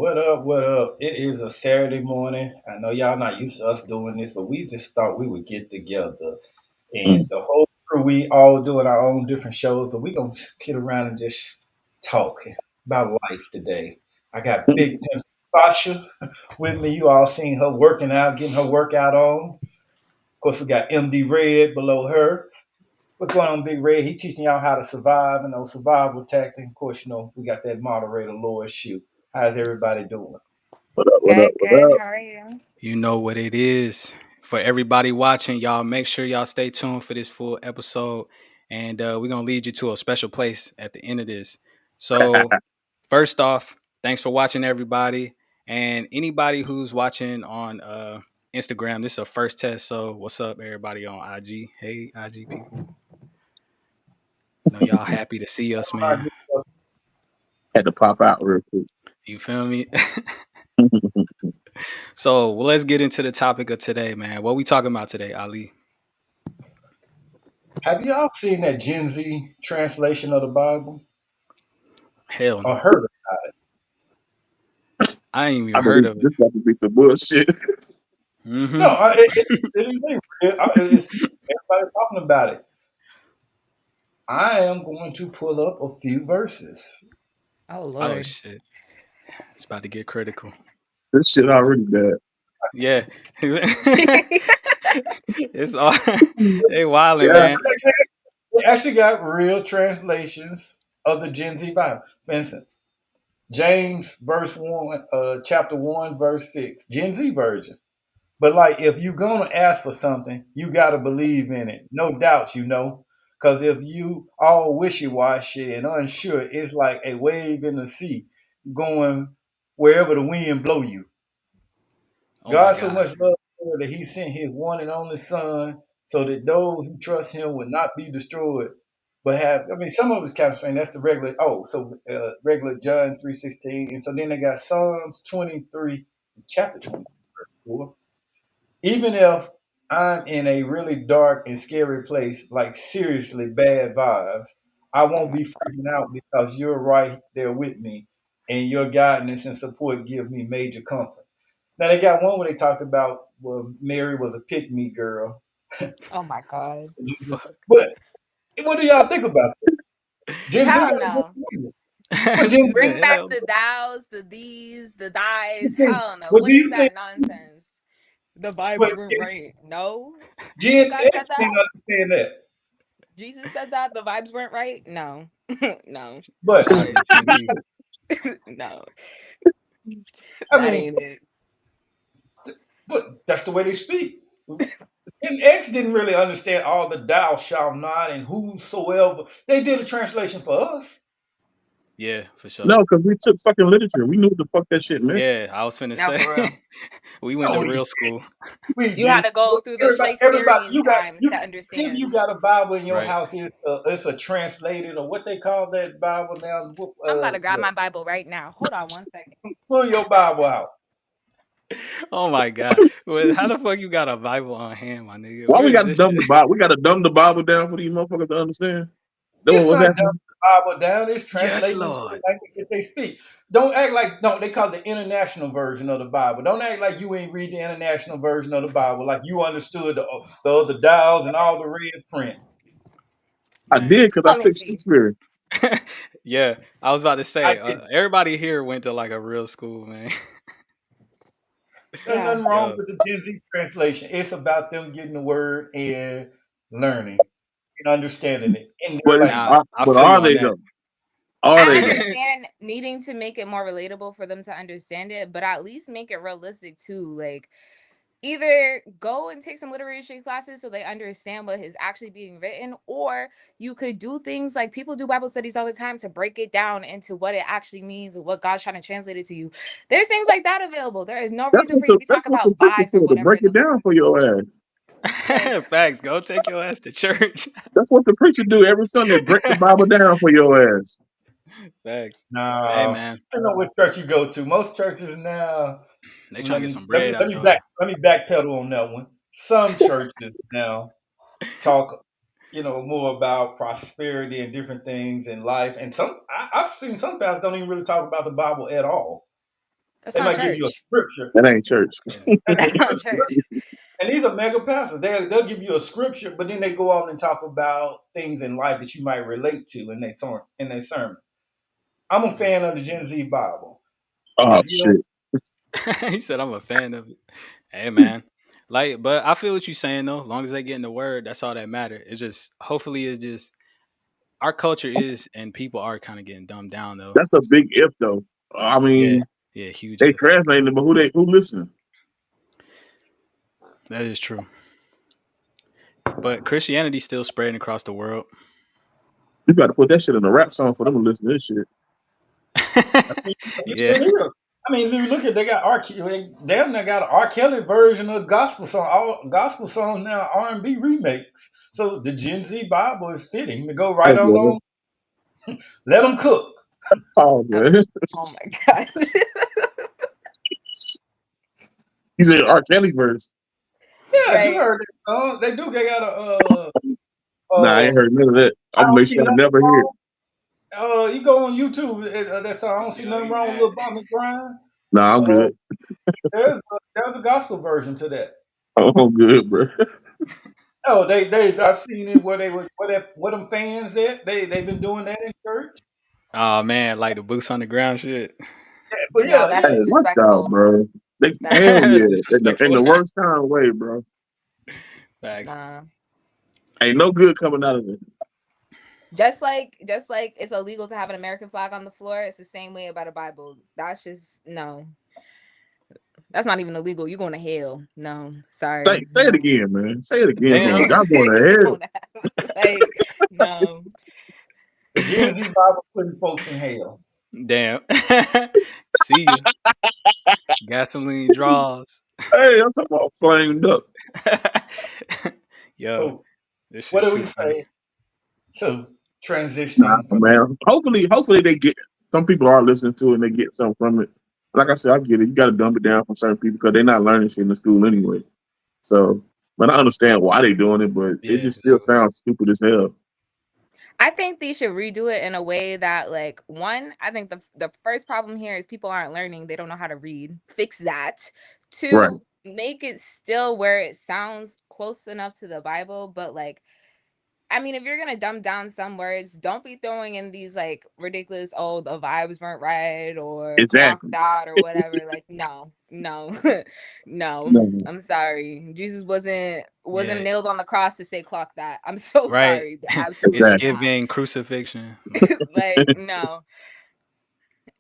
What up? What up? It is a Saturday morning. I know y'all not used to us doing this, but we just thought we would get together and Mm. the whole crew. We all doing our own different shows, but we gonna get around and just talk about life today. I got Big Pimp Sasha with me. You all seen her working out, getting her workout on. Of course, we got MD Red below her. What's going on, Big Red? He teaching y'all how to survive and those survival tactics. Of course, we got that moderator, Lord Shoe. How's everybody doing? What up? What up? Good, What good. up? How are you? You know what it is. For everybody watching, y'all make sure y'all stay tuned for this full episode. And we're going to lead you to a special place at the end of this. So, first off, thanks for watching, everybody. And anybody who's watching on Instagram, this is a first test. So, what's up, everybody on IG? Hey, IG people. Know y'all happy to see us, man. Had to pop out real quick. You feel me? So, well, let's get into the topic of today, man. What we talking about today, Ali? Have y'all seen that Gen Z translation of the Bible Hell or no. heard of I ain't I even heard believe of it. this got to be some bullshit. it? Mm-hmm. No, it is real. It's, everybody's talking about it. I am going to pull up a few verses. Oh Oh Lord. shit. It's about to get critical. This shit already bad. Yeah. It's all they wilding, Yeah. man. They actually got real translations of the Gen Z Bible. For instance, James verse 1, chapter 1, verse 6, Gen Z version. But like, if you're gonna ask for something, you gotta believe in it. No doubts. Because if you all wishy-washy and unsure, it's like a wave in the sea going wherever the wind blow you. Oh my God so god. much loved the world that He sent His one and only Son, so that those who trust Him would not be destroyed, but have. I mean, some of it's kind of strange. That's the regular. Oh, so regular John 3:16, and so then they got Psalms 23, chapter 24. Even if I'm in a really dark and scary place, like seriously bad vibes, I Oh won't my. be freaking out because you're right there with me, and your guidance and support give me major comfort. Now they got one where they talked about well, Mary was a pick me girl. Oh my God. Fuck. But what do y'all think about that? Gen Z Hell got no. what Gen She Z Bring said back hell the thous, the these, the dies. think? Hell no. What do What is you think? that nonsense? The vibes What weren't right. No. You think Gen God said X that? didn't understand that? Jesus said that the vibes weren't right? No. No. no. But Shout That out to Gen Z. no. I That mean, ain't it. but that's the way they speak. And X didn't really understand all the thou shalt not and whosoever. They did a translation for us. Yeah, for sure. No, because we took fucking literature. We knew what the fuck that shit meant. Yeah, I was finna No, say for real. we went No, to we real school. we You had did. to go through the Everybody, Shakespearean you got times to you. If you understand. got a Bible in your Right. house, it's a translated or what they call that Bible now. I'm about to grab Look, my Bible right now. Hold on one second. pull your Bible out. Oh my god. Well, how the fuck you got a Bible on hand, my nigga? Why Where we is got to this dumb shit? the Bible? We got to dumb the Bible down for these motherfuckers to understand. That It's what was not dumb happening? the Bible down. It's Yes, translating into the Lord. language that they speak. Don't act like no. They call it the international version of the Bible. Don't act like you ain't read the international version of the Bible, like you understood the other dials and all the red print. I Man. did because I Let me took see. Shakespeare. Yeah, I was about to I say, did. everybody here went to like a real school, man. There's Yeah. nothing wrong Yo, with the Gen Z translation. It's about them getting the word and learning and understanding it in their But language. I but feel you are on they that. though? Are I they though? understand needing to make it more relatable for them to understand it, but at least make it realistic too. Like either go and take some literature classes so they understand what is actually being written, or you could do things like people do Bible studies all the time to break it down into what it actually means and what God's trying to translate it to you. There's things like that available. There is no reason for you to be That's talking what the about preacher vibes or said to whatever break in it the down for your ass. like. Facts. Go take your ass to church. That's what the preacher do every Sunday. Break the Bible down for your ass. Facts. Hey, No, man, I don't know which church you go to. Most churches now. they trying Let to get me some let me bread let out me your back way. let me backpedal on that one. Some churches now talk, more about prosperity and different things in life, and I've seen some pastors don't even really talk about the Bible at all. That's They not might give you a church. scripture, That ain't church. Yeah. and they That's give you a not scripture. church. And these are mega pastors. They'll give you a scripture, but then they go on and talk about things in life that you might relate to in their sermon. I'm a fan of the Gen Z Bible. Oh If you don't, shit. He said I'm a fan of it. Hey man. Like, but I feel what you're saying though. As long as they get in the word, that's all that matter. It's just hopefully it's just our culture is and people are kind of getting dumbed down though. That's a So big if though. I yeah, mean, yeah, huge they if. translating it, but who listening? That is true. But Christianity's still spreading across the world. You got to put that shit in a rap song for them to listen to this shit. Yeah. it is. I mean, you look at they got they have now got an R. Kelly version of gospel song. All gospel songs now are R&B remakes. So the Gen Z Bible is fitting to go right Oh, man. along. Let them cook. Oh That's, man. oh my god. He said R. Kelly verse. Yeah, you Right. heard it. They do. They got a Nah, I ain't heard none of that. I I'm gonna don't make see sure I nothing never hear it. wrong. You go on YouTube. That's I don't see nothing wrong with Lil Bobby Brown. Nah, I'm Uh, good. there's a gospel version to that. I'm good, bro. Oh, they I've seen it where they where them fans at. They've been doing that in church. Oh man, like the boots on the ground shit. But No, yeah, that's Hey, watch out, disrespectful. bro. They That's hell That's yeah, in disrespectful. the worst kind of way, bro. Facts. nah. Ain't no good coming out of it. Just like it's illegal to have an American flag on the floor, it's the same way about a Bible. That's just no. That's not even illegal. You're going to hell. No, sorry. Say it No. again, man. Say it again, man. Damn. Y'all going to You're hell. going to hell. Like, no. the Gen Z Bible putting folks in hell. Damn. See ya. Gasoline draws. Hey, I'm talking about flamed up. Yo, So this what shit do too we funny. say? So Nah, transitioning from man. Hopefully they get. Some people are listening to it and they get something from it. Like I said, I get it. You got to dumb it down for certain people because they're not learning shit in the school anyway. So, but I understand why they doing it, but Yeah, it just still exactly. sounds stupid as hell. I think they should redo it in a way that, like, one, I think the first problem here is people aren't learning. They don't know how to read. Fix that. Right. Two, make it still where it sounds close enough to the Bible, but like I mean, if you're gonna dumb down some words, don't be throwing in these like ridiculous, oh, the vibes weren't right or clocked Exactly. out or whatever. Like, no, no, no. No. I'm sorry. Jesus wasn't Yeah, nailed on the cross to say clock that. I'm so right. sorry. It's Absolutely Exactly. not. giving crucifixion. Like, no.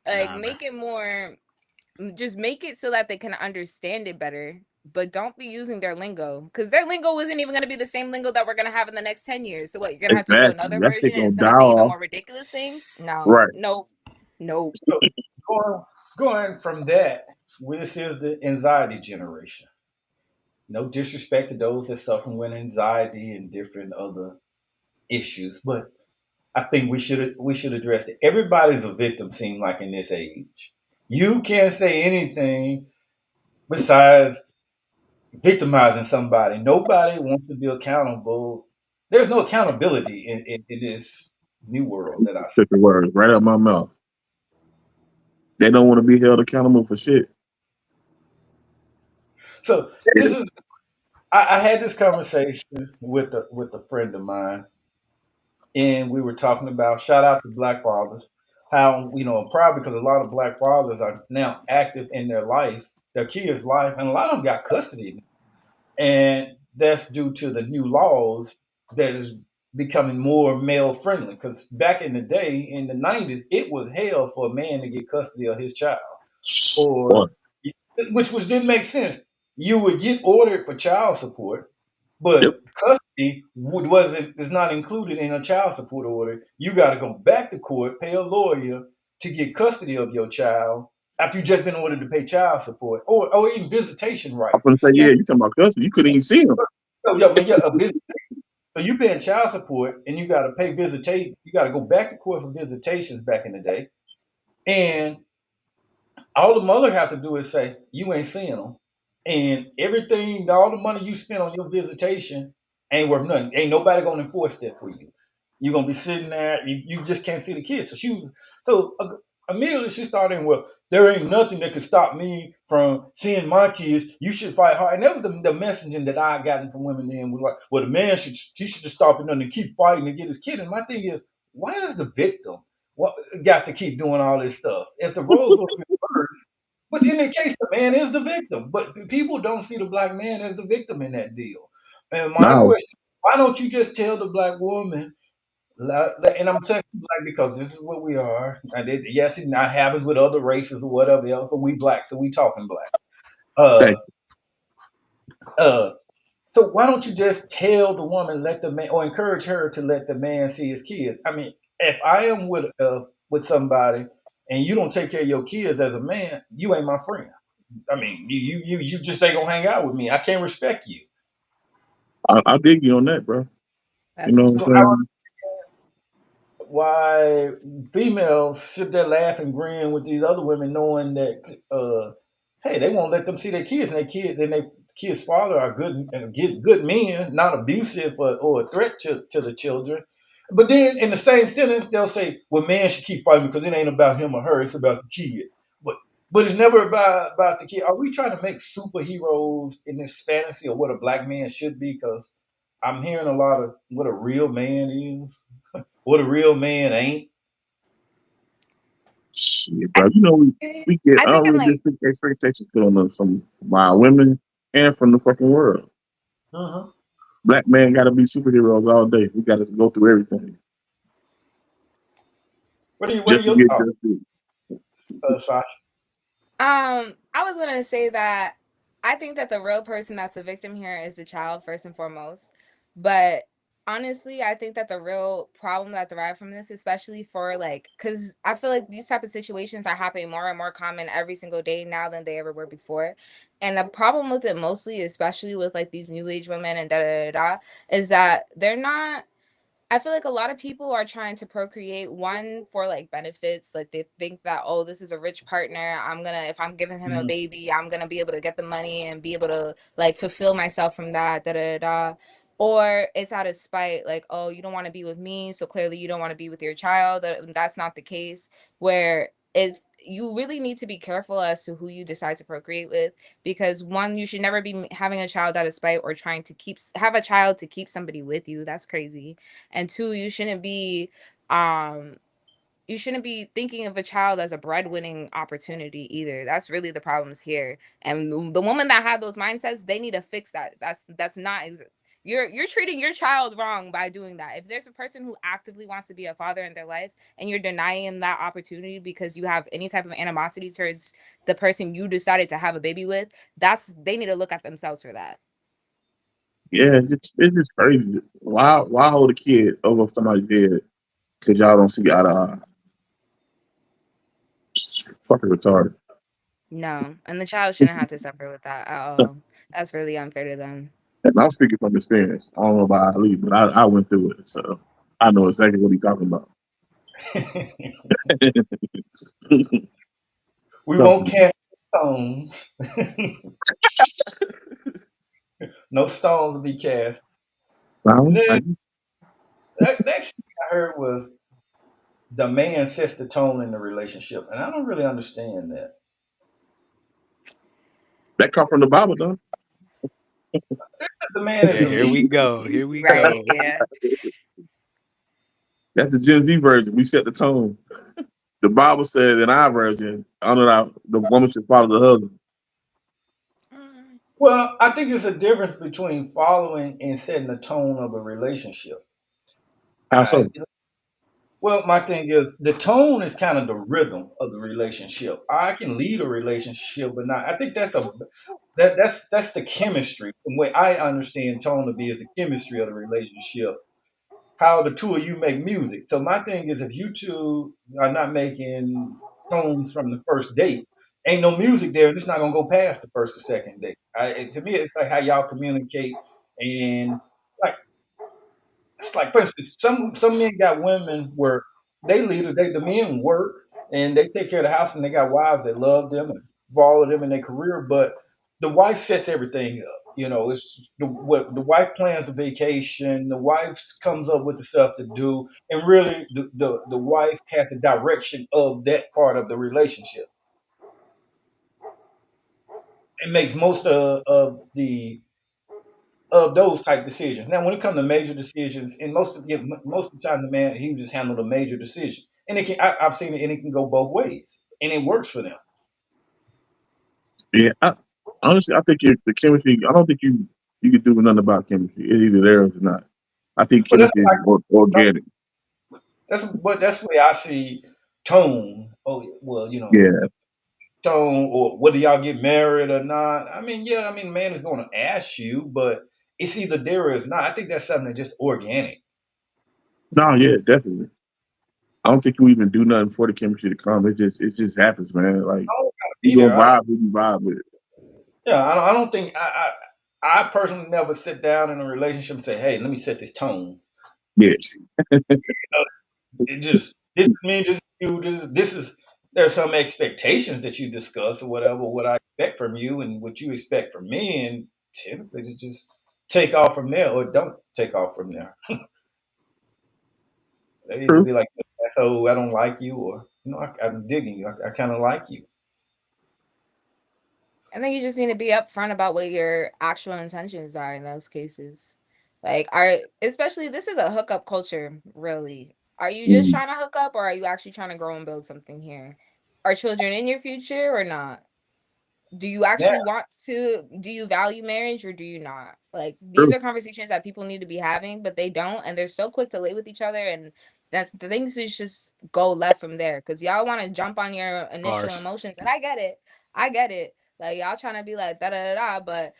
Like Nah, man. make it more just make it so that they can understand it better, but don't be using their lingo because their lingo isn't even going to be the same lingo that we're going to have in the next 10 years. So what, you're going to have to do Exactly. another That version shit and gonna it's die going to say even off. more ridiculous things? No, Right. no, no. so going going from that, this is the anxiety generation. No disrespect to those that suffer with anxiety and different other issues, but I think we should address it. Everybody's a victim, seem like in this age. You can't say anything besides victimizing somebody. Nobody wants to be accountable. There's no accountability in this new world that I see. Took the words right out of my mouth. They don't want to be held accountable for shit. So this is I had this conversation with a friend of mine, and we were talking about shout out to Black fathers, how I'm proud because a lot of Black fathers are now active in their life, their kids' life, and a lot of them got custody, and that's due to the new laws that is becoming more male friendly. Because back in the day, in the '90s, it was hell for a man to get custody of his child, Boy, or which didn't make sense. You would get ordered for child support, yep. but custody wasn't is not included in a child support order. You got to go back to court, pay a lawyer to get custody of your child after you just been ordered to pay child support or even visitation I'm rights. gonna say, You yeah, you talking about custody. You couldn't even see them. so yeah, man, yeah, so you paying child support and you got to pay visitation. You got to go back to court for visitations back in the day, and all the mother have to do is say you ain't seeing them, and everything, all the money you spent on your visitation ain't worth nothing. Ain't nobody gonna enforce that for you. You're gonna be sitting there. You just can't see the kids. So immediately she started in, well, there ain't nothing that could stop me from seeing my kids. You should fight hard. And that was the messaging that I gotten from women then was like, well, the man should just stop it and keep fighting to get his kid. And my thing is, why does the victim what got to keep doing all this stuff? If the roles were reversed, but in the case the man is the victim. But people don't see the black man as the victim in that deal. And my Now, question, why don't you just tell the black woman and I'm telling you, like, because this is what we are. And yes, it not happens with other races or whatever else, but we black, so we talking black. Uh, thank uh. So why don't you just tell the woman, let the man, or encourage her to let the man see his kids? I mean, if I am with somebody and you don't take care of your kids as a man, you ain't my friend. I mean, you just ain't gonna hang out with me. I can't respect you. I dig you on that, bro. You That's know true. what So I'm saying? why females sit there laughing and grin with these other women knowing that hey, they won't let them see their kids and their kids father are good men, not abusive or a threat to the children. But then in the same sentence they'll say, well, man should keep fighting because it ain't about him or her, it's about the kid. But it's never about the kid. Are we trying to make superheroes in this fantasy of what a black man should be? Because I'm hearing a lot of what a real man is, what a real man ain't. Shit, bro. You know we get I think I'm like, unrealistic expectations from from our women and from the fucking world. Uh-huh. Black man got to be superheroes all day. We got to go through everything What are just to your get thoughts, justice. Sasha? I was gonna say that I think that the real person that's a victim here is the child first and foremost. But honestly, I think that the real problem that derive from this, especially for like, because I feel like these type of situations are happening more and more common every single day now than they ever were before. And the problem with it mostly, especially with like these new age women and da da da, da is that they're not. I feel like a lot of people are trying to procreate one for like benefits. Like they think that, oh, this is a rich partner. If I'm giving him a Mhm. baby, I'm gonna be able to get the money and be able to like fulfill myself from that, da da da. Or it's out of spite, like, oh, you don't want to be with me, so clearly you don't want to be with your child. That's not the case. Where if you really need to be careful as to who you decide to procreate with, because one, you should never be having a child out of spite or trying to have a child to keep somebody with you. That's crazy. And two, um you shouldn't be thinking of a child as a breadwinning opportunity either. That's really the problems here. And the woman that had those mindsets, they need to fix that. That's not you're treating your child wrong by doing that. If there's a person who actively wants to be a father in their life and you're denying that opportunity because you have any type of animosity towards the person you decided to have a baby with, they need to look at themselves for that. Yeah, it's just crazy. Why hold a kid over somebody's head because y'all don't see eye to eye? Fucking retarded. No, and the child shouldn't have to suffer with that at all. That's really unfair to them. And I'm speaking from experience. I don't know about Ali, but I went through it, so I know exactly what he's talking about. We Trust won't me. cast stones. No stones will be cast. And Well, then next thing I heard was the man sets the tone in the relationship, and I don't really understand that. that come from the Bible, though. The man is Yeah, the here lead. we go. Here we Right, go. yeah. That's the Gen Z version. We set the tone. The Bible says in our version, honor the woman should follow the husband. Mm. Well, I think there's a difference between following and setting the tone of a relationship. How I, so? well, my thing is the tone is kind of the rhythm of the relationship. I can lead a relationship, but not. I think that's the chemistry. The way I understand tone to be is the chemistry of the relationship. How the two of you make music. So my thing is, if you two are not making tones from the first date, ain't no music there. It's not gonna go past the first or second date. To me, it's like how y'all communicate and like it's like, for instance, some men got women where they leaders, the men work and they take care of the house and they got wives that love them and follow them in their career, but the wife sets everything up. It's what the wife plans the vacation, the wife comes up with the stuff to do, and really the wife has the direction of that part of the relationship and makes most of those type decisions. Now, when it comes to major decisions, and most of the time, the man he just handled a major decision, and I've seen it, and it can go both ways, and it works for them. Yeah, honestly, I think the chemistry. I don't think you could do nothing about chemistry. It's either there or it's not. I think But chemistry is organic. that's the way I see tone. Oh well, Yeah, tone or whether y'all get married or not. I mean, yeah, I mean, man is going to ask you, but it's either there or it's not. I think that's something that's just organic. no, yeah, definitely. I don't think you even do nothing for the chemistry to come. It just happens, man. Like I don't gotta you be gonna there. vibe who you vibe with. Yeah, I don't think I personally never sit down in a relationship and say, hey, let me set this tone. Yes, It just this is me, this is you, this is there's some expectations that you discuss or whatever, what I expect from you and what you expect from me, and typically to just take off from there or don't take off from there. They either true. be like, oh, I don't like you, or I'm digging you, I kind of like you. I think you just need to be upfront about what your actual intentions are in those cases. Like, especially this is a hookup culture, really. Are you just Mm. trying to hook up, or are you actually trying to grow and build something here? Are children in your future or not? Do you Yeah, actually want to do you value marriage or do you not? Like these True. are conversations that people need to be having, but they don't, and they're so quick to lay with each other, and that's the things is just go left from there because y'all want to jump on your initial Bars. emotions, and I get it, like y'all trying to be like da da da da, but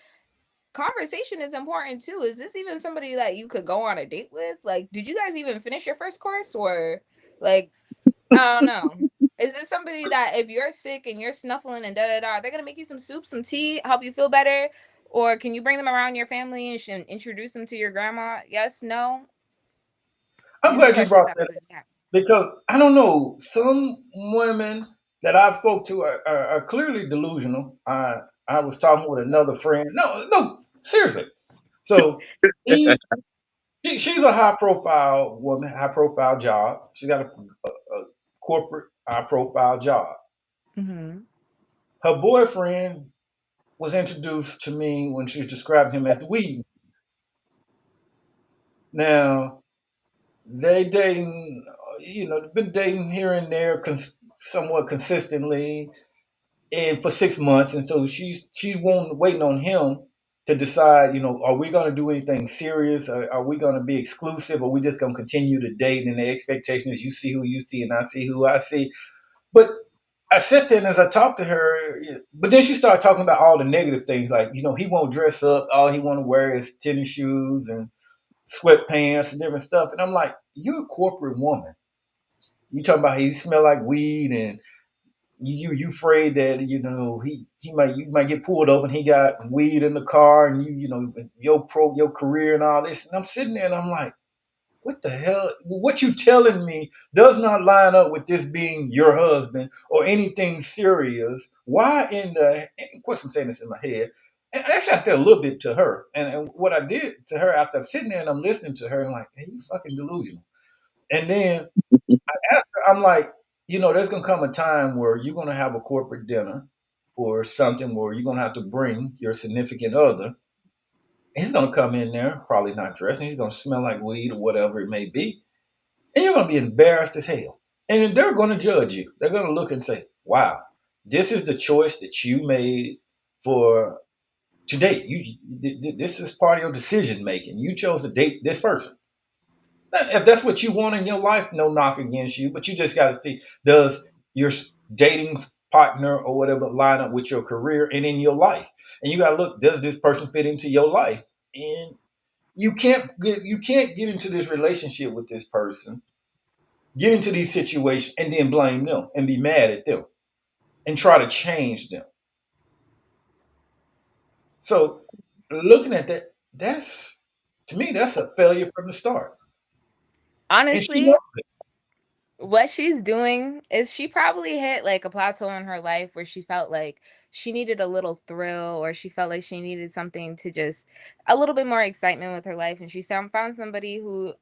conversation is important too. Is this even somebody that you could go on a date with? Like, did you guys even finish your first course, or like I don't know. Is this somebody that if you're sick and you're snuffling and da da da, they're gonna make you some soup, some tea, help you feel better? Or can you bring them around your family and introduce them to your grandma? Yes, no. I'm These are glad you questions brought that that people just have. because I don't know. Some women that I've spoke to are clearly delusional. I was talking with another friend. No, no, seriously. So he, she's a high profile woman, high profile job. She got a corporate high profile job. Mm-hmm. Her boyfriend was introduced to me when she was describing him as the weed. Now they dating, they've been dating here and there, somewhat consistently, and for 6 months, and so she's waiting on him to decide. Are we going to do anything serious? Are we going to be exclusive? Or are we just going to continue to date? And the expectation is you see who you see, and I see who I see. But I sat there and as I talked to her, but then she started talking about all the negative things, like he won't dress up. All he want to wear is tennis shoes and sweatpants and different stuff. And I'm like, you're a corporate woman. You talking about he smell like weed and you afraid that you might get pulled over and he got weed in the car and your career and all this. And I'm sitting there and I'm like, what the hell? What you telling me does not line up with this being your husband or anything serious. Why in the? Of course, I'm saying this in my head. And actually, I felt a little bit to her. And what I did to her after I'm sitting there and I'm listening to her, and like, hey, you fucking delusional. And then after, I'm like, there's gonna come a time where you're gonna have a corporate dinner or something where you're gonna have to bring your significant other. He's gonna come in there, probably not dressed, and he's gonna smell like weed or whatever it may be, and you're gonna be embarrassed as hell. And then they're gonna judge you. They're gonna look and say, "Wow, this is the choice that you made for today. This is part of your decision making. You chose to date this person. If that's what you want in your life, no knock against you. But you just got to see, does your dating partner or whatever line up with your career and in your life? And you got to look, does this person fit into your life? And you can't get into this relationship with this person, get into these situations, and then blame them and be mad at them and try to change them. So looking at that, to me, that's a failure from the start. And she Honestly, knows it. what she's doing is she probably hit like a plateau in her life where she felt like she needed a little thrill, or she felt like she needed something to just a little bit more excitement with her life, and she found somebody who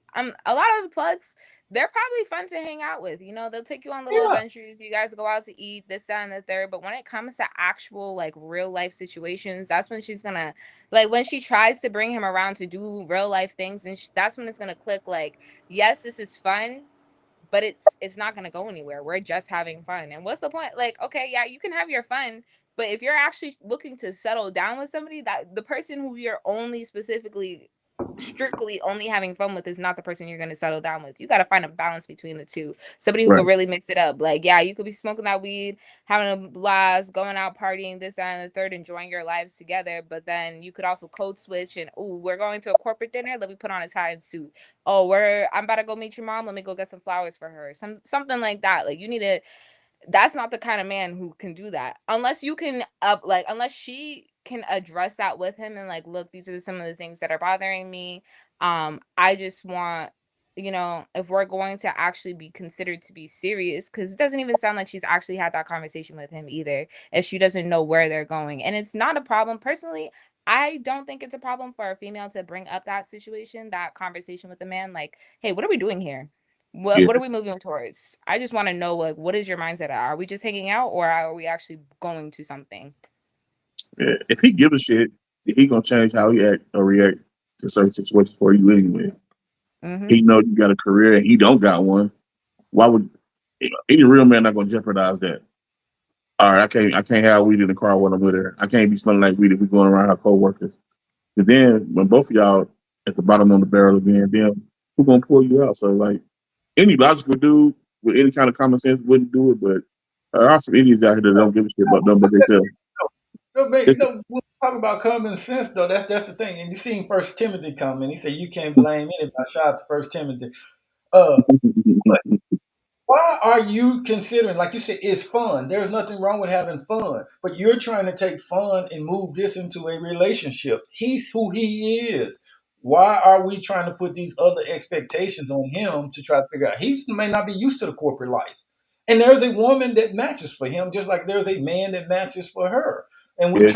a lot of the plugs, they're probably fun to hang out with. You know, they'll take you on little Yeah, adventures, you guys go out to eat, this, that, and the third. But when it comes to actual like real life situations, that's when she's gonna, like, when she tries to bring him around to do real life things, and that's when it's gonna click. Like, yes, this is fun, but it's not going to go anywhere. We're just having fun. And what's the point? Like, okay, yeah, you can have your fun, but if you're actually looking to settle down with somebody, that the person who you're only specifically strictly only having fun with is not the person you're going to settle down with. You got to find a balance between the two. Somebody who Right. could really mix it up. Like, yeah, you could be smoking that weed, having a blast, going out partying, this, that, and the third, enjoying your lives together. But then you could also code switch and, oh, we're going to a corporate dinner. Let me put on a tie and suit. Oh, I'm about to go meet your mom. Let me go get some flowers for her. Something like that. Like, you need to, that's not the kind of man who can do that unless you can unless she can address that with him and like, look, these are some of the things that are bothering me. I just want, if we're going to actually be considered to be serious, because it doesn't even sound like she's actually had that conversation with him either, if she doesn't know where they're going. And it's not a problem personally. I don't think it's a problem for a female to bring up that situation, that conversation with the man, like, hey, what are we doing here? what Yeah. what are we moving towards? I just want to know, like, what is your mindset? Are we just hanging out, or are we actually going to something? Yeah. If he give a shit, he gonna change how he act or react to certain situations for you anyway. Mm-hmm. He know you got a career and he don't got one. Why would any real man not gonna jeopardize that? All right, I can't have weed in the car when I'm with her. I can't be smelling like weed if we going around her coworkers. But then when both of y'all at the bottom of the barrel again, then who gonna pull you out? So like any logical dude with any kind of common sense wouldn't do it, but there are some idiots out here that don't give a shit about them but themselves. no, we'll talk about common sense though. That's the thing. And you seen First Timothy come in. He said you can't blame anybody. Shout out to First Timothy. Uh, Why are you considering, like you said, it's fun? There's nothing wrong with having fun, but you're trying to take fun and move this into a relationship. He's who he is. Why are we trying to put these other expectations on him to try to figure out? He may not be used to the corporate life. And there's a woman that matches for him, just like there's a man that matches for her. And Yeah,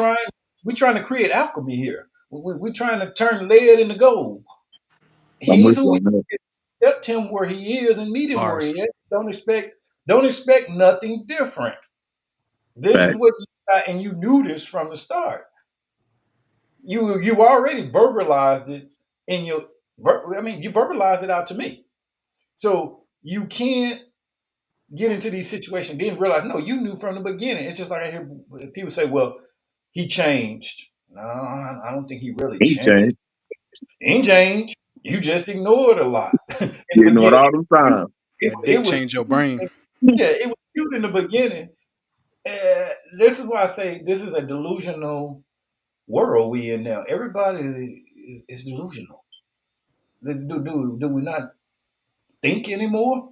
we're trying to create alchemy here. We're trying to turn lead into gold. I'm He's with you who on that. accept him where he is and meet him where he Bars. is. Don't expect nothing different. This is Fact. what you got, and you knew this from the start. You already verbalized it in your. I mean, you verbalized it out to me. So you can't get into these situations then realize no, you knew from the beginning. It's just like I hear people say, "Well, he changed." No, I don't think he really He changed. changed. He ain't changed. You just ignored a lot in the You know it beginning. all the time. That It dick was change your brain. yeah, it was cute in the beginning. This is why I say this is a delusional world we in now. Everybody is delusional. Do we not think anymore?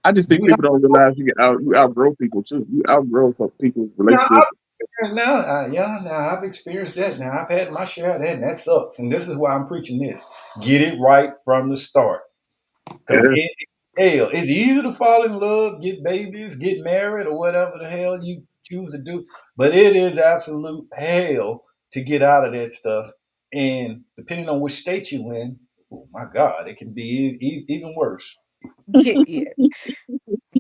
I just Do think we not? people don't realize you outgrow people too. You outgrow some people's Now, relationships. yeah, now I've experienced that. Now I've had my share of that, and that sucks. And this is why I'm preaching this: get it right from the start. Because Yeah, hell, it's easy to fall in love, get babies, get married, or whatever the hell you choose to do. But it is absolute hell to get out of that stuff. And depending on which state you in, oh my God, it can be even worse. Yeah.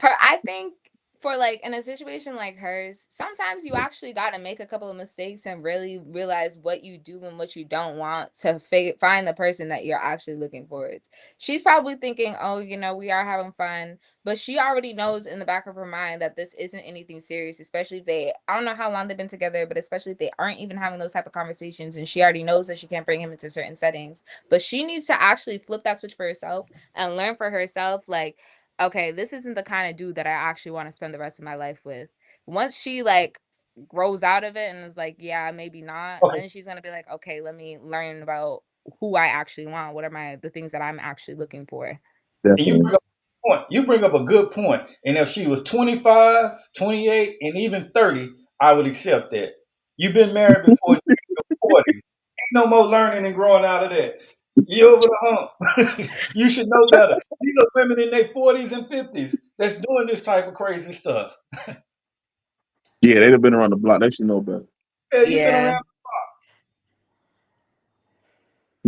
I think for like in a situation like hers, sometimes you actually got to make a couple of mistakes and really realize what you do and what you don't want to find the person that you're actually looking for. She's probably thinking, oh, we are having fun, but she already knows in the back of her mind that this isn't anything serious, especially if I don't know how long they've been together, but especially if they aren't even having those type of conversations. And she already knows that she can't bring him into certain settings, but she needs to actually flip that switch for herself and learn for herself, like, okay, this isn't the kind of dude that I actually want to spend the rest of my life with. Once she like grows out of it and is like, yeah, maybe not, Okay, then she's gonna be like, okay, let me learn about who I actually want. What are the things that I'm actually looking for? and you definitely. bring up a point. You bring up a good point. And if she was 25, 28, and even 30, I would accept that. You've been married before you're 40. Ain't no more learning and growing out of that. You over the hump. You should know better. These are women in their 40s and 50s that's doing this type of crazy stuff. Yeah, they'd have been around the block. They should know better. Yeah, you've been Yeah. around.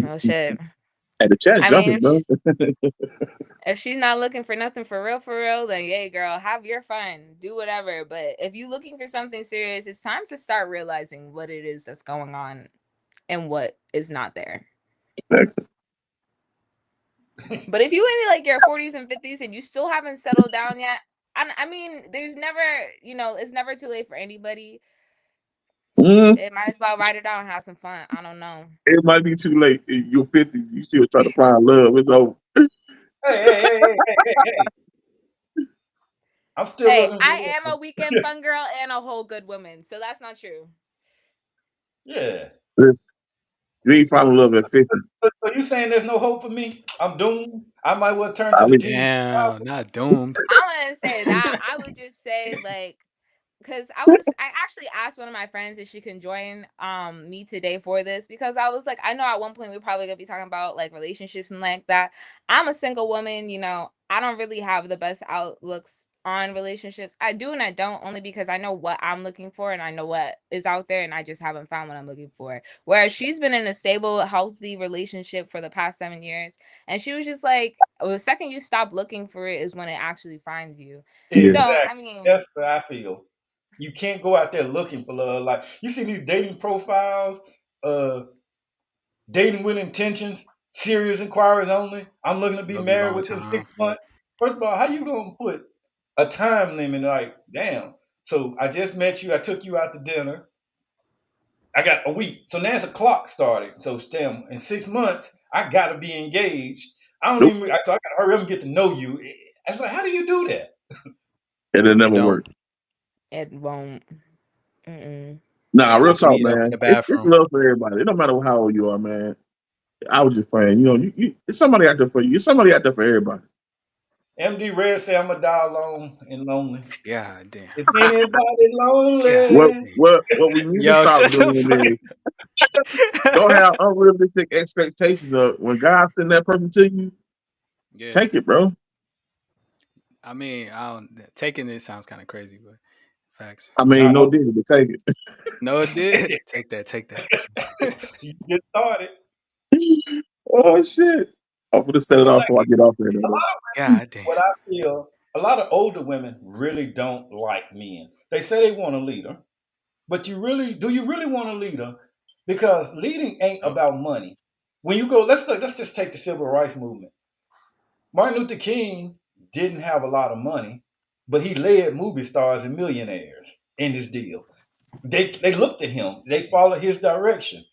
Oh shit. Hey, the chat I mean, jumping, bro. if she's not looking for nothing for real, then yay, girl, have your fun, do whatever. But if you're looking for something serious, it's time to start realizing what it is that's going on and what is not there. Exactly. But if you in like your 40s and 50s and you still haven't settled down yet, I mean, there's never, it's never too late for anybody. Mm, Shit, might as well write it out and have some fun. I don't know. it might be too late. You're 50. You still trying to find love. It's over. Hey, hey, hey, hey, hey, hey, hey. I'm still Hey, looking I for am a weekend fun girl and a whole good woman, so that's not true. yeah. Listen, you ain't finding love at 50. So you saying there's no hope for me? I'm doomed. I might well turn to I the mean, Jesus. Damn, not doomed. I wouldn't say that. I would just say like because I actually asked one of my friends if she can join me today for this because I was like, I know at one point we're probably gonna be talking about like relationships and like that. I'm a single woman, I don't really have the best outlooks on relationships. I do and I don't, only because I know what I'm looking for and I know what is out there and I just haven't found what I'm looking for. Whereas she's been in a stable, healthy relationship for the past 7 years. And she was just like, well, the second you stop looking for it is when it actually finds you. yeah. So, Exactly. I mean, That's what I feel. You can't go out there looking for love. Like you see these dating profiles, uh, dating with intentions, serious inquiries only. I'm looking to be It'll be married long within six time. months. First of all, how you gonna put a time limit? Like, damn. So I just met you. I took you out to dinner. I got a week. So now it's a clock starting. So STEM in 6 months, I gotta be engaged. I don't Nope. even. So I gotta hurry up and get to know you. It's like, how do you do that? It'll It never don't. work. it won't. Mm-mm. Nah, real Just talk, meet up in man. the It's bathroom. love for everybody. It don't matter how old you are, man. I was just playing. It's somebody out there for you. It's somebody out there for everybody. MD Red say I'm gonna die alone and lonely. God damn. If anybody God What lonely, damn. what we need to Yo, stop shut the doing is don't fuck. have unrealistic expectations of when God send that person to you. Yeah. Take it, bro. I mean, I don't taking it sounds kind of crazy, but facts. I mean, nah, no different, but take No, it did. Take that. Take that. you get started. it. Oh shit! I'm gonna set it But off like before I get off there, a though. lot of women, God damn. what I feel, a lot of older women really don't like men. They say they want a leader, but do you really want a leader? Because leading ain't Nope. about money. When you go, let's just take the civil rights movement. Martin Luther King didn't have a lot of money, but he led movie stars and millionaires in his deal. They looked at him. They followed his direction.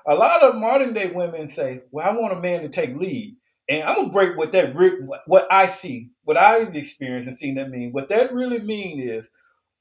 A lot of modern day women say, "Well, I want a man to take lead," and I'm gonna break what I see, what I've experienced and seen that mean. What that really mean is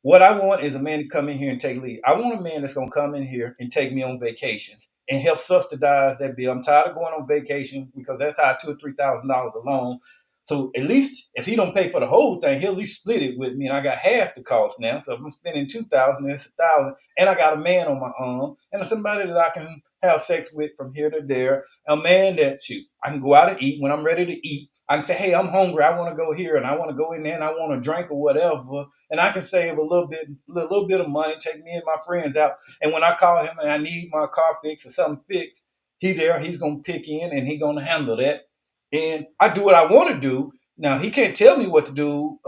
what I want is a man to come in here and take lead. I want a man that's gonna come in here and take me on vacations and help subsidize that bill. I'm tired of going on vacation because that's how $2,000 or $3,000 alone. So at least if he don't pay for the whole thing, he'll at least split it with me, and I got half the cost now. So if I'm spending 2,000, it's 1,000, and I got a man on my arm and somebody that I can have sex with from here to there. A man that shoot, I can go out and eat when I'm ready to eat. I can say, hey, I'm hungry. I want to go here and I want to go in there and I want to drink or whatever, and I can save little bit of money, take me and my friends out. And when I call him and I need my car fixed or something fixed, he's gonna pick in and he's gonna handle that. And I do what I want to do. Now he can't tell me what to do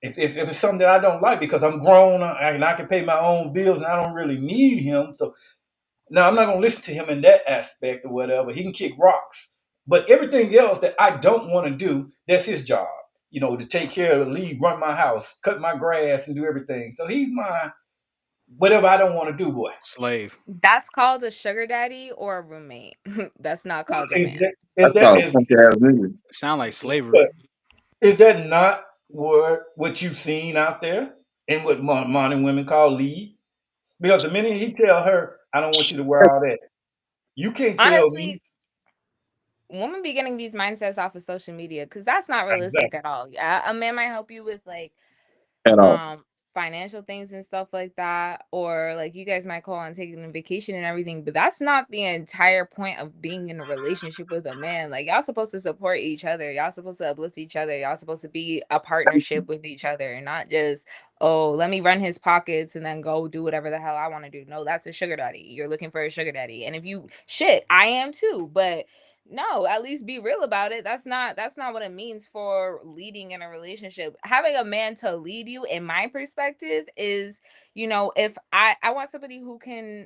if it's something that I don't like because I'm grown and I can pay my own bills and I don't really need him. So now I'm not gonna listen to him in that aspect or whatever. He can kick rocks. But everything else that I don't want to do, that's his job. To take care of the lead, run my house, cut my grass, and do everything. So he's my whatever I don't want to do, boy. Slave. That's called a sugar daddy or a roommate. That's not called your Is man. that is That's that called is, punk ass nigga. Sound like slavery. is that not what you've seen out there and what modern women call lead? Because the minute he tell her, I don't want you to wear all that, you can't tell me Honestly, women be getting these mindsets off of social media because that's not realistic exactly. at all. Yeah, a man might help you with like At all. um financial things and stuff like that, or like you guys might call on taking a vacation and everything, but that's not the entire point of being in a relationship with a man. Like y'all supposed to support each other, y'all supposed to uplift each other, y'all supposed to be a partnership with each other, and not just, oh, let me run his pockets and then go do whatever the hell I want to do. No, that's a sugar daddy. You're looking for a sugar daddy. And if you shit, I am too, but no, at least be real about it. That's not what it means for leading in a relationship. Having a man to lead you, in my perspective, is, if I want somebody who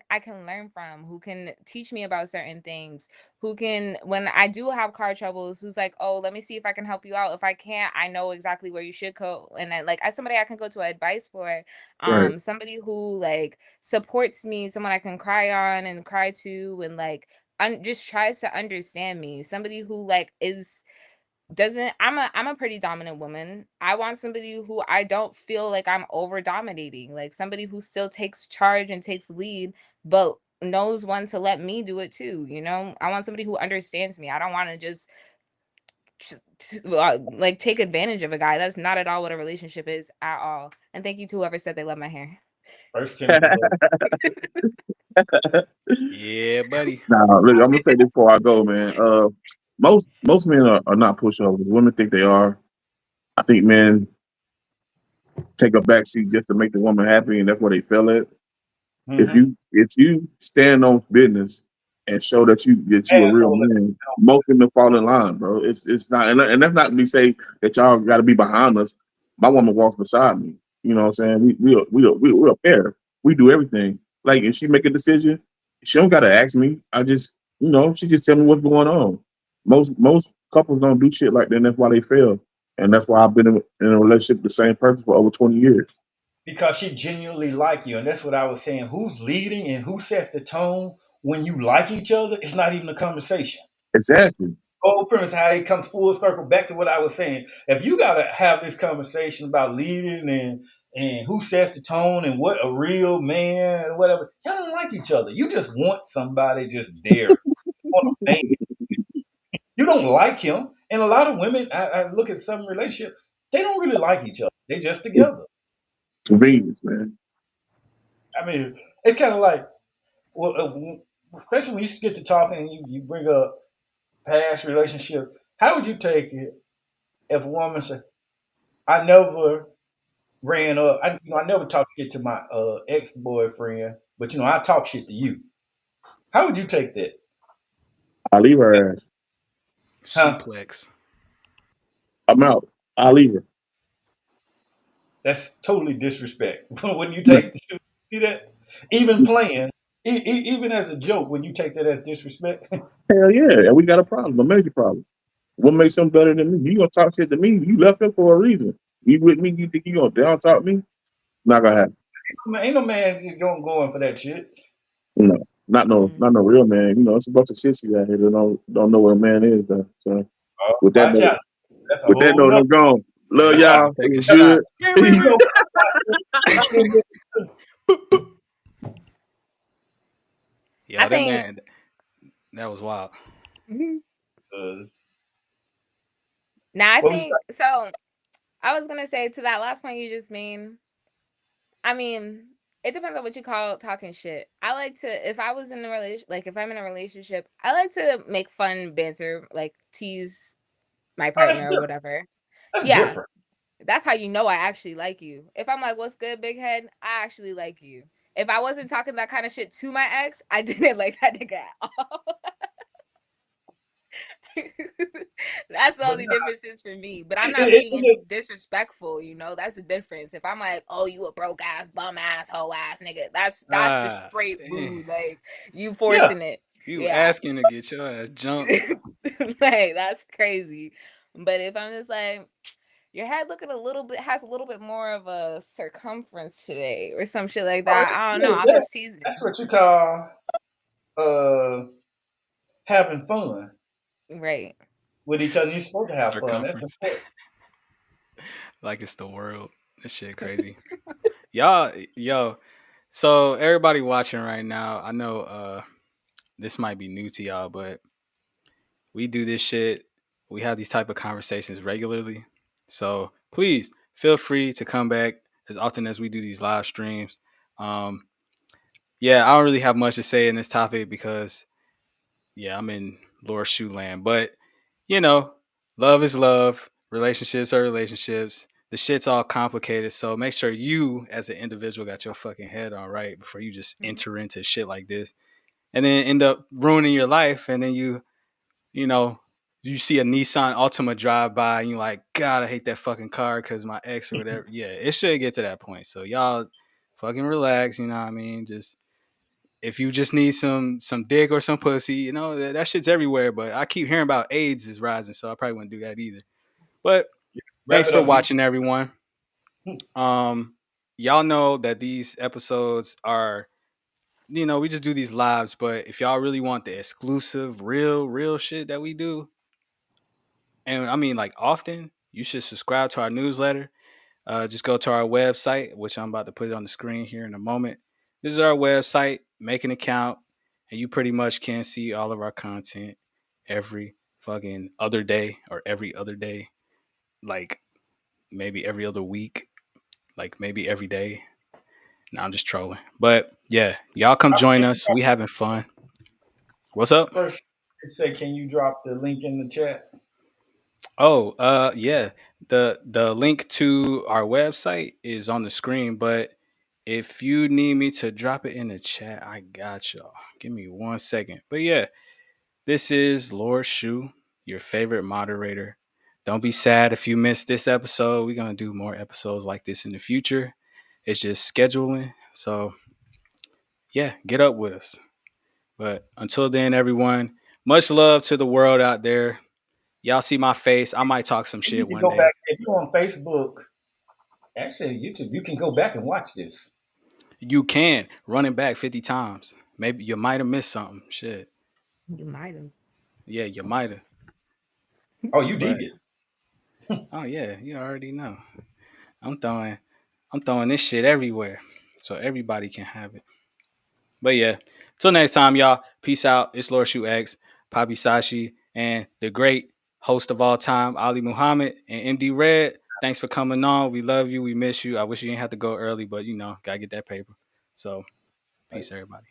I can learn from, who can teach me about certain things, who can, when I do have car troubles, who's like, oh, let me see if I can help you out. If I can't, I know exactly where you should go. And I somebody I can go to advice for, Right. somebody who like supports me, someone I can cry on and cry to, and like just tries to understand me. Somebody who like is doesn't I'm a pretty dominant woman. I want somebody who I don't feel like I'm over dominating. Like somebody who still takes charge and takes lead, but knows when to let me do it too. I want somebody who understands me. I don't want to just like take advantage of a guy. That's not at all what a relationship is at all. And thank you to whoever said they love my hair. First Timothy. Yeah, buddy. Now, look, I'm gonna say this before I go, man. Most men are not pushovers. Women think they are. I think men take a backseat just to make the woman happy, and that's where they feel it. Mm-hmm. If you stand on business and show that you a real Asshole. man, most women fall in line, bro. It's not, and that's not me say that y'all got to be behind us. My woman walks beside me. You know what I'm saying? We're a pair. We do everything. Like if she make a decision, she don't got to ask me. She just tell me what's going on. Most couples don't do shit like that. And that's why they fail, and that's why I've been in a relationship with the same person for over 20 years. Because she genuinely like you, and that's what I was saying. Who's leading and who sets the tone when you like each other? It's not even a conversation. Exactly. Whole premise how it comes full circle back to what I was saying. If you gotta have this conversation about leading and who sets the tone and what a real man and whatever, y'all don't like each other. You just want somebody just there. You want a man. You don't like him. And a lot of women, I look at some relationships, they don't really like each other. They're just It's together. convenience, man. I mean, it's kind of like, well, especially when you get to talking and you bring up past relationships. How would you take it if a woman said, "I never ran up, I never talked shit to my ex boyfriend, but I talk shit to you." How would you take that? I leave her ass. Huh? Suplex. I'm out. I leave her. That's totally disrespect. When you take see that, even playing, even as a joke, when you take that as disrespect, Hell yeah, and we got a problem, a major problem. What makes him better than me? You gonna talk shit to me? You left him for a reason. You with me? You think you gonna down talk me? Not gonna happen. ain't no man just going for that shit. No, not no Mhm. real man. It's a bunch of sissies out here that don't know what a man is. Though. So Oh, with that watch note, out. That's a with that whole note, nother. I'm gone. Love Yeah, That's y'all. I'm It taking was a, good. shots. we Peace. gonna Boop, boop. I Yo, that think man, that was wild. Mhm. uh, Now I what was think so. I was gonna say to that last point you just made. I mean, it depends on what you call talking shit. I like to, if I was in a relation, like if I'm in a relationship, I like to make fun, banter, like tease my oh, that's partner or different. whatever. That's Yeah, different. that's how you know I actually like you. If I'm like, "What's good, big head?" I actually like you. If I wasn't talking that kind of shit to my ex, I didn't like that nigga at all. That's the But only no, differences for me. But I'm not being it, any disrespectful. That's the difference. If I'm like, oh, you a broke ass, bum ass, hoe ass nigga, that's just Ah, straight damn. rude. Like you yeah. forcing it. You Yeah. asking to get your ass jumped. Like that's crazy. But if I'm just like, your head looking a little bit has a little bit more of a circumference today or some shit like Oh, that. I don't know. yeah, I'm just that's teasing. what you call uh having fun Right. with each other. You're supposed to have fun. That's Circumference. important. Like it's the world. This shit crazy. Y'all, yo. So everybody watching right now, I know this might be new to y'all, but we do this shit. We have these type of conversations regularly. So please feel free to come back as often as we do these live streams. Um, yeah, I don't really have much to say in this topic because yeah, I'm in Lord Shoe land. But you know, love is love. Relationships are relationships. The shit's all complicated. So make sure you, as an individual, got your fucking head on right before you just Mhm. enter into shit like this, and then end up ruining your life. And then you know, you see a Nissan Altima drive by, and you're like, God, I hate that fucking car because my ex or whatever. Yeah, it should get to that point. So y'all, fucking relax. You know what I mean? Just if you just need some dick or some pussy, you know that shit's everywhere. But I keep hearing about AIDS is rising, so I probably wouldn't do that either. But Wrap thanks it for up, D. watching, everyone. Um, y'all know that these episodes are, we just do these lives. But if y'all really want the exclusive, real shit that we do, and I mean like often, you should subscribe to our newsletter. Just go to our website, which I'm about to put it on the screen here in a moment. Visit our website, make an account, and you pretty much can see all of our content every fucking other day or every other day, like maybe every other week, like maybe every day. No, I'm just trolling. But yeah, y'all come join us. We having fun. What's up? First, it said, can you drop the link in the chat? Oh, yeah. The link to our website is on the screen, but if you need me to drop it in the chat, I got y'all. Give me 1 second. But yeah, this is Lord Shu, your favorite moderator. Don't be sad if you missed this episode. We're gonna do more episodes like this in the future. It's just scheduling. So yeah, get up with us. But until then, everyone, much love to the world out there. Y'all see my face. I might talk some And you shit can one go back day. if you're on Facebook. Actually, YouTube, you can go back and watch this. You can run it back 50 times. Maybe you might have missed something. Shit. You might have. Yeah, you might have. Oh, you But did. oh yeah, you already know. I'm throwing I'm throwing this shit everywhere. So everybody can have it. But yeah. Till next time, y'all. Peace out. It's Lord Shoot X, Poppy Sashi, and the great host of all time, Ali Muhammad and MD Red. Thanks for coming on. We love you. We miss you. I wish you didn't have to go early, but gotta get that paper. So peace, everybody.